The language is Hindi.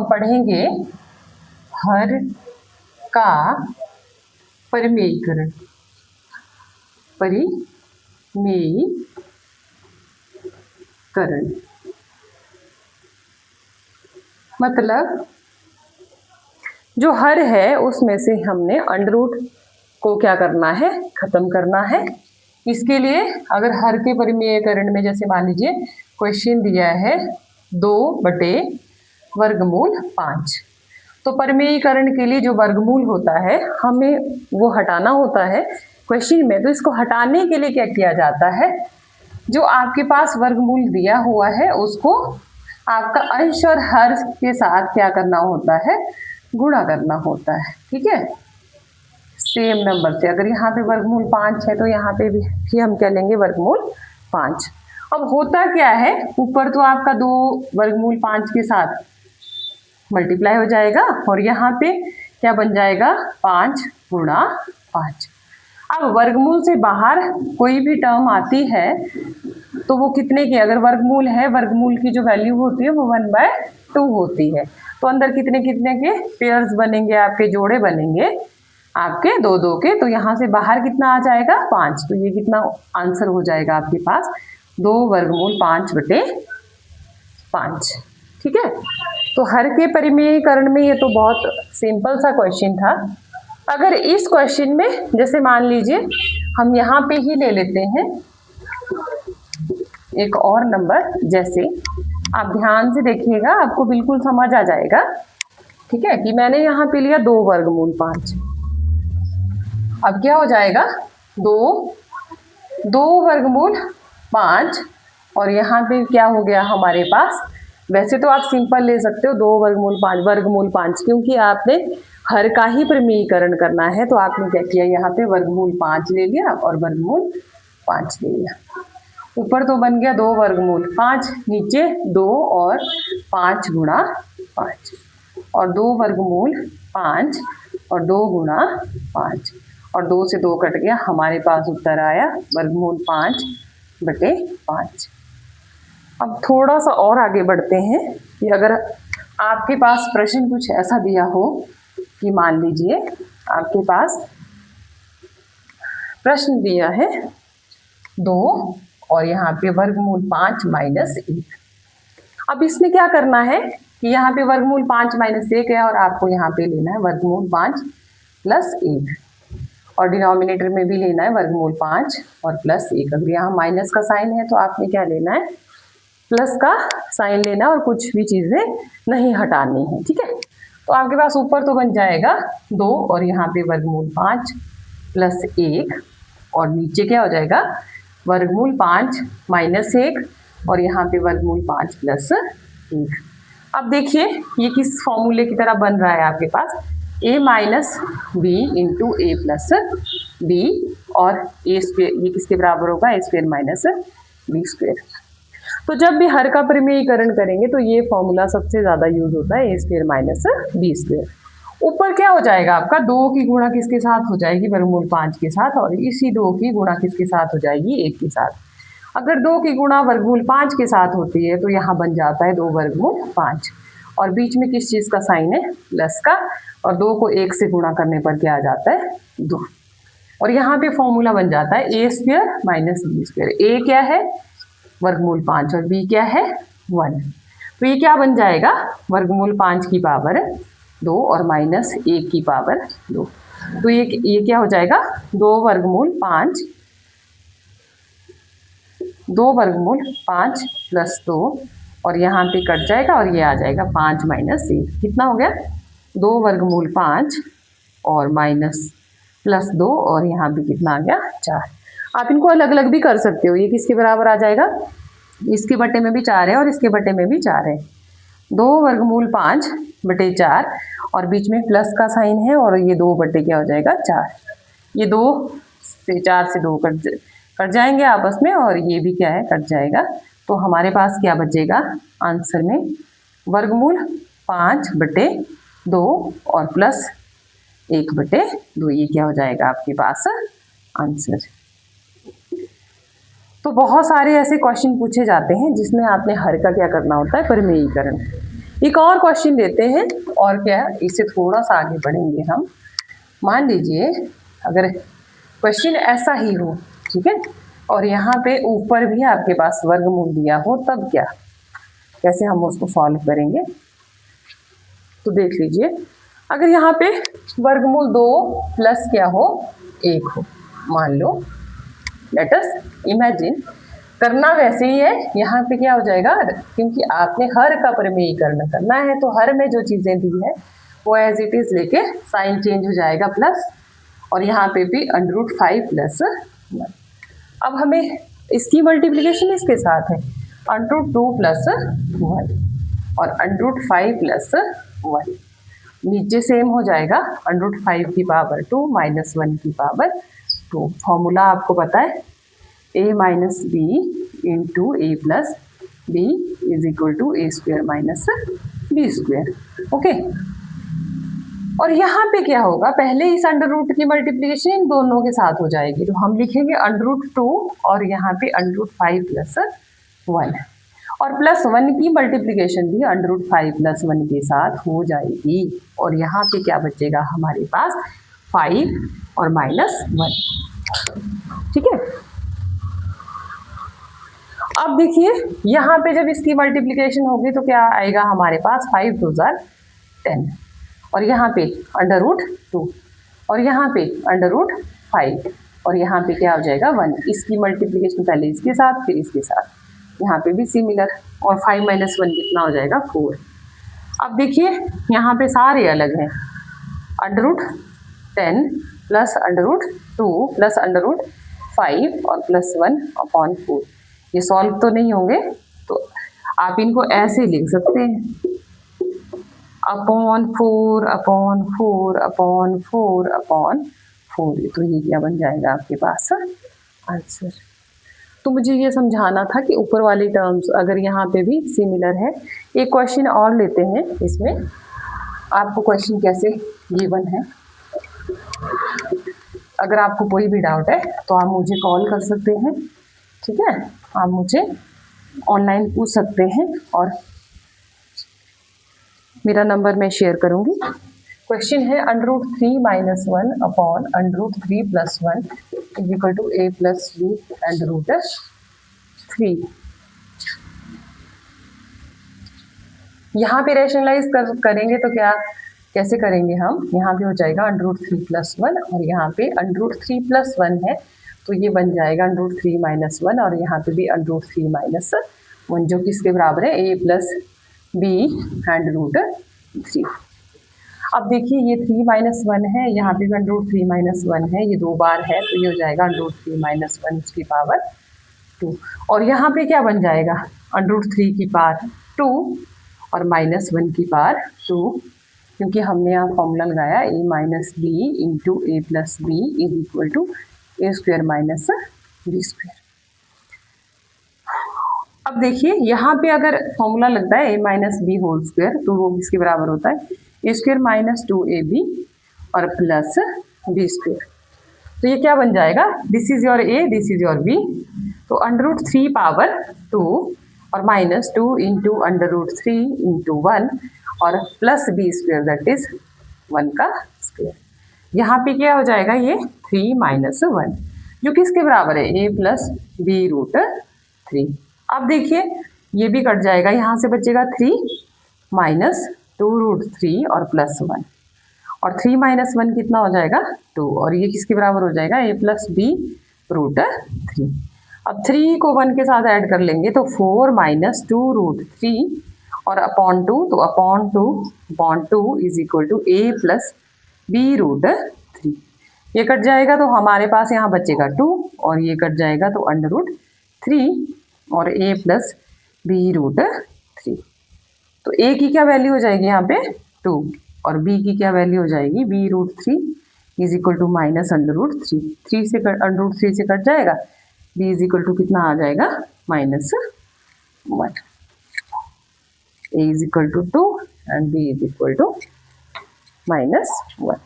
हम पढ़ेंगे हर का परिमेयीकरण। मतलब जो हर है उसमें से हमने अंडर रूट को क्या करना है, खत्म करना है। इसके लिए अगर हर के परिमेयीकरण में जैसे मान लीजिए क्वेश्चन दिया है 2/वर्गमूल 5, तो परिमेयीकरण के लिए जो वर्गमूल होता है हमें वो हटाना होता है क्वेश्चन में। तो इसको हटाने के लिए क्या किया जाता है, जो आपके पास वर्गमूल दिया हुआ है उसको आपका अंश और हर के साथ क्या करना होता है, गुणा करना होता है। ठीक है, सेम नंबर से। अगर यहाँ पे वर्गमूल 5 है तो यहाँ पे भी हम क्या लेंगे, वर्गमूल 5। अब होता क्या है, ऊपर तो आपका 2/5 के साथ मल्टीप्लाई हो जाएगा और यहाँ पे क्या बन जाएगा, 5 गुणा 5। अब वर्गमूल से बाहर कोई भी टर्म आती है तो वो कितने की, अगर वर्गमूल है, वर्गमूल की जो वैल्यू होती है वो 1/2 होती है। तो अंदर कितने कितने के पेयर्स बनेंगे, आपके जोड़े बनेंगे आपके 2-2 के। तो यहाँ से बाहर कितना आ जाएगा, 5। तो ये कितना आंसर हो जाएगा आपके पास, 2/5/5। ठीक है, तो हर के परिमेयीकरण में ये तो बहुत सिंपल सा क्वेश्चन था। अगर इस क्वेश्चन में जैसे मान लीजिए हम यहाँ पे ही ले लेते हैं एक और नंबर, जैसे आप ध्यान से देखिएगा आपको बिल्कुल समझ आ जाएगा। ठीक है, कि मैंने यहाँ पे लिया 2/5। अब क्या हो जाएगा, 2/5 और यहाँ पे क्या हो गया हमारे पास। वैसे तो आप सिंपल ले सकते हो 2/5 क्योंकि आपने हर का ही परिमेयीकरण करना है। तो आपने क्या किया, यहाँ पे वर्गमूल 5 ले लिया और वर्गमूल 5 ले लिया। ऊपर तो बन गया 2/5, नीचे 2 और 5 गुणा 5 और 2/5 और 2 गुणा 5 और 2 से 2 कट गया, हमारे पास उत्तर आया वर्गमूल 5/5। अब थोड़ा सा और आगे बढ़ते हैं कि अगर आपके पास प्रश्न कुछ ऐसा दिया हो कि मान लीजिए आपके पास प्रश्न दिया है 2 और यहाँ पे वर्गमूल 5 - 1। अब इसमें क्या करना है कि यहाँ पे वर्गमूल 5 - 1 है और आपको यहाँ पे लेना है वर्गमूल 5 + 1 और डिनोमिनेटर में भी लेना है वर्गमूल 5 और +1। अगर यहाँ माइनस का साइन है तो आपने क्या लेना है, प्लस का साइन लेना और कुछ भी चीज़ें नहीं हटानी है। ठीक है, तो आपके पास ऊपर तो बन जाएगा 2 और यहाँ पे वर्गमूल 5 + 1 और नीचे क्या हो जाएगा, वर्गमूल 5 - 1 और यहाँ पे वर्गमूल 5 + 1। अब देखिए ये किस फॉर्मूले की तरह बन रहा है आपके पास, a - b × a + b और a² ये किसके बराबर होगा, a² - b²। तो जब भी हर का परिमेयीकरण करेंगे तो ये फॉर्मूला सबसे ज़्यादा यूज होता है, a² - b²। ऊपर क्या हो जाएगा आपका, 2 की गुणा किसके साथ हो जाएगी, वर्गमूल 5 के साथ, और इसी 2 की गुणा किसके साथ हो जाएगी, 1 के साथ। अगर 2 की गुणा वर्गमूल 5 के साथ होती है तो यहाँ बन जाता है 2/5 और बीच में किस चीज़ का साइन है, प्लस का, और 2 को 1 से गुणा करने पर क्या आ जाता है, 2। और यहाँ पे फॉर्मूला बन जाता है a² - b²। a क्या है, वर्गमूल 5 और b क्या है, 1। तो ये क्या बन जाएगा, वर्गमूल 5 की पावर 2 और -1 की पावर 2। तो ये क्या हो जाएगा, 2/5 + 2 और यहाँ पे कट जाएगा और ये आ जाएगा 5 - 1। कितना हो गया, 2/5 और +2 और यहाँ पे कितना आ गया, 4। आप इनको अलग अलग भी कर सकते हो, ये किसके बराबर आ जाएगा, इसके बटे में भी 4 है और इसके बटे में भी 4 है। 2/5/4 और बीच में प्लस का साइन है और ये 2 बटे क्या हो जाएगा, 4। ये 2 से 4 से 2 कट जाएंगे आपस में और ये भी क्या है, कट जाएगा। तो हमारे पास क्या बचेगा आंसर में, वर्गमूल 5/2 और +1/2। ये क्या हो जाएगा आपके पास आंसर। तो बहुत सारे ऐसे क्वेश्चन पूछे जाते हैं जिसमें आपने हर का क्या करना होता है, परिमेयीकरण। एक और क्वेश्चन लेते हैं, और क्या इससे थोड़ा सा आगे बढ़ेंगे हम। मान लीजिए अगर क्वेश्चन ऐसा ही हो, ठीक है, और यहाँ पे ऊपर भी आपके पास वर्गमूल दिया हो, तब क्या, कैसे हम उसको सॉल्व करेंगे। तो देख लीजिए, अगर यहाँ पे वर्गमूल 2 प्लस क्या हो, 1 हो, मान लो, लेट अस इमेजिन, करना वैसे ही है। यहाँ पे क्या हो जाएगा, क्योंकि आपने हर का परिमेयीकरण करना है, तो हर में जो चीजें दी है वो एज इट इज लेके साइन चेंज हो जाएगा प्लस, और यहाँ पे भी √5 + 1। अब हमें इसकी मल्टीप्लिकेशन इसके साथ है, √2 + 1 और √5 + 1, नीचे सेम हो जाएगा, √5 की पावर 2 -1 की पावर 2। फॉर्मूला आपको पता है, a - b × a + b = a² - b²। Okay, और यहाँ पे क्या होगा, पहले इस √ की मल्टीप्लिकेशन इन दोनों के साथ हो जाएगी, तो हम लिखेंगे √2 और यहाँ पे √5 + 1, और +1 की मल्टीप्लिकेशन भी √5 + 1 के साथ हो जाएगी, और यहाँ पे क्या बचेगा हमारे पास, 5 और -1। ठीक है, अब देखिए यहाँ पे जब इसकी मल्टीप्लिकेशन होगी तो क्या आएगा हमारे पास, 5 × 2 = 10, और यहाँ पे √2, और यहाँ पे √5, और यहाँ पे क्या हो जाएगा 1। इसकी मल्टीप्लिकेशन पहले इसके साथ फिर इसके साथ, यहाँ पे भी सिमिलर, और 5 - 1 कितना हो जाएगा, 4। अब देखिए यहाँ पे सारे अलग हैं, √10 + √2 + √5 और +1/4, ये सॉल्व तो नहीं होंगे, तो आप इनको ऐसे लिख सकते हैं, /4/4/4/4, तो ये क्या बन जाएगा आपके पास आंसर। तो मुझे ये समझाना था कि ऊपर वाली टर्म्स अगर यहाँ पे भी सिमिलर है। एक क्वेश्चन और लेते हैं, इसमें आपको क्वेश्चन कैसे गिवन है, अगर आपको कोई भी डाउट है तो आप मुझे कॉल कर सकते हैं, ठीक है, आप मुझे ऑनलाइन पूछ सकते हैं, और मेरा नंबर मैं शेयर करूँगी। क्वेश्चन है √3 - 1 / √3 + 1 = a + b √3। यहाँ पे रैशनलाइज करेंगे तो क्या, कैसे करेंगे हम, यहाँ पे हो जाएगा √3 + 1, और यहाँ पे √3 + 1 है, तो ये बन जाएगा √3 - 1, और यहाँ पे भी √3 - 1, जो किसके बराबर है, a + b √3। अब देखिए ये 3 - 1 है, यहाँ पे भी √3 - 1 है, ये 2 बार है, तो ये हो जाएगा √3 - 1 की पावर 2, और यहाँ पे क्या बन जाएगा, √3 की पावर 2 और -1 की पावर 2, क्योंकि हमने यहाँ फॉर्मूला लगाया a - b × a + b = a² - b²। अब देखिए यहाँ पे अगर फॉर्मूला लगता है a - b² तो वो किसके बराबर होता है, a² - 2ab और प्लस b²। तो ये क्या बन जाएगा, this is your a, this is your b, तो √3 पावर 2 और -2 × √3 × 1 और प्लस b² दैट इज 1 का स्क्वायर। यहाँ पे क्या हो जाएगा, ये 3 - 1 जो किसके बराबर है, a + b √3। अब देखिए ये भी कट जाएगा, यहाँ से बचेगा 3 - 2 √3 और +1, और 3 - 1 कितना हो जाएगा, 2, और ये किसके बराबर हो जाएगा, a + b √3। अब 3 को 1 के साथ ऐड कर लेंगे तो 4 - 2 √3 और अपॉन 2, तो अपॉन 2 = a + b √3। ये कट जाएगा तो हमारे पास यहाँ बचेगा 2, और ये कट जाएगा तो √3 और a + b √3। तो a की क्या वैल्यू हो जाएगी यहाँ पे 2, और b की क्या वैल्यू हो जाएगी, b √3 = -√3, 3 से √3 से कट जाएगा, b = कितना आ जाएगा, -1, a = 2 and b = -1।